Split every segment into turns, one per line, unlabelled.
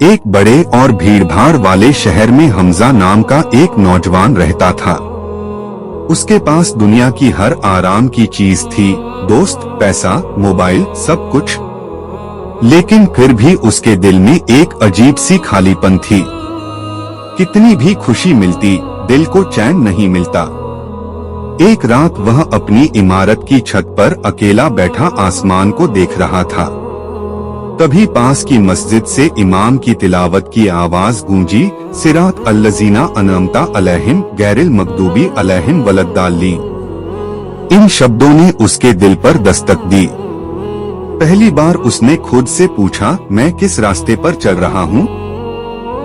एक बड़े और भीड़भाड़ वाले शहर में हमजा नाम का एक नौजवान रहता था। उसके पास दुनिया की हर आराम की चीज थी, दोस्त, पैसा, मोबाइल, सब कुछ। लेकिन फिर भी उसके दिल में एक अजीब सी खालीपन थी। कितनी भी खुशी मिलती, दिल को चैन नहीं मिलता। एक रात वह अपनी इमारत की छत पर अकेला बैठा आसमान को देख रहा था। तभी पास की मस्जिद से इमाम की तिलावत की आवाज गूंजी, सिरात अल्लज़ीना अनअमता अलैहिम गैरिल मग़दूबी अलैहिम वलद्दाल्लीन। इन शब्दों ने उसके दिल पर दस्तक दी। पहली बार उसने खुद से पूछा, मैं किस रास्ते पर चल रहा हूँ?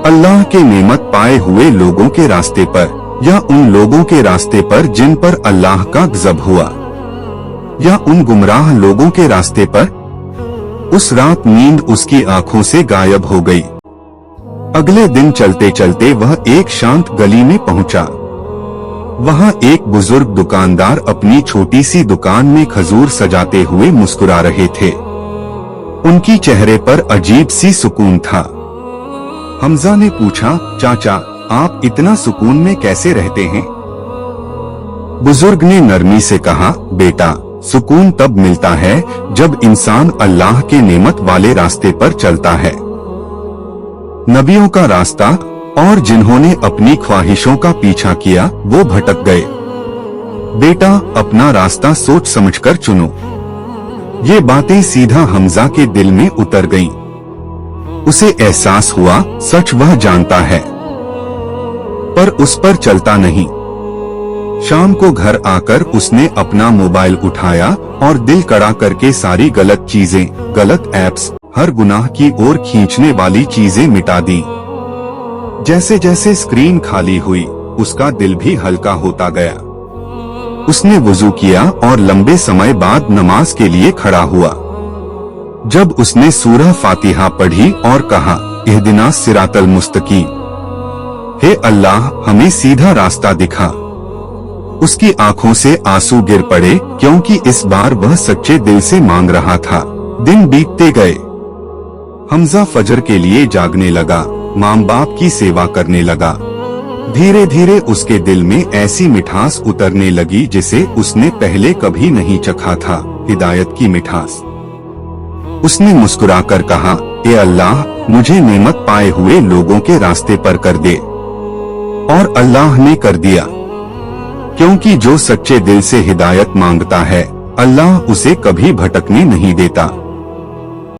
अल्लाह के नेमत पाए हुए लोगों के रास्ते पर, या उन लोगों के रास्ते पर जिन पर अल्लाह का गज़ब हुआ, या उन गुमराह लोगों के रास्ते पर? उस रात नींद उसकी आंखों से गायब हो गई। अगले दिन चलते चलते वह एक शांत गली में पहुंचा। वहां एक बुजुर्ग दुकानदार अपनी छोटी सी दुकान में खजूर सजाते हुए मुस्कुरा रहे थे। उनकी चेहरे पर अजीब सी सुकून था। हमजा ने पूछा, चाचा, आप इतना सुकून में कैसे रहते हैं? बुजुर्ग ने नरमी से कहा, बेटा, सुकून तब मिलता है जब इंसान अल्लाह के नेमत वाले रास्ते पर चलता है। नबियों का रास्ता और जिन्होंने अपनी ख्वाहिशों का पीछा किया वो भटक गए। बेटा, अपना रास्ता सोच समझकर चुनो। ये बातें सीधा हमजा के दिल में उतर गईं। उसे एहसास हुआ, सच वह जानता है पर उस पर चलता नहीं। शाम को घर आकर उसने अपना मोबाइल उठाया और दिल कड़ा करके सारी गलत चीजें, गलत ऐप्स, हर गुनाह की ओर खींचने वाली चीजें मिटा दी। जैसे जैसे स्क्रीन खाली हुई, उसका दिल भी हल्का होता गया। उसने वुजू किया और लंबे समय बाद नमाज के लिए खड़ा हुआ। जब उसने सूरह फातिहा पढ़ी और कहा, इहदिना सिरातल मुस्तकीम, हे अल्लाह, हमें सीधा रास्ता दिखा, उसकी आंखों से आंसू गिर पड़े, क्योंकि इस बार वह सच्चे दिल से मांग रहा था। दिन बीतते गए। हमजा फजर के लिए जागने लगा, माँ बाप की सेवा करने लगा। धीरे धीरे उसके दिल में ऐसी मिठास उतरने लगी जिसे उसने पहले कभी नहीं चखा था, हिदायत की मिठास। उसने मुस्कुराकर कहा, ए अल्लाह, मुझे नेमत पाए हुए लोगों के रास्ते पर कर दे। और अल्लाह ने कर दिया, क्योंकि जो सच्चे दिल से हिदायत मांगता है, अल्लाह उसे कभी भटकने नहीं देता।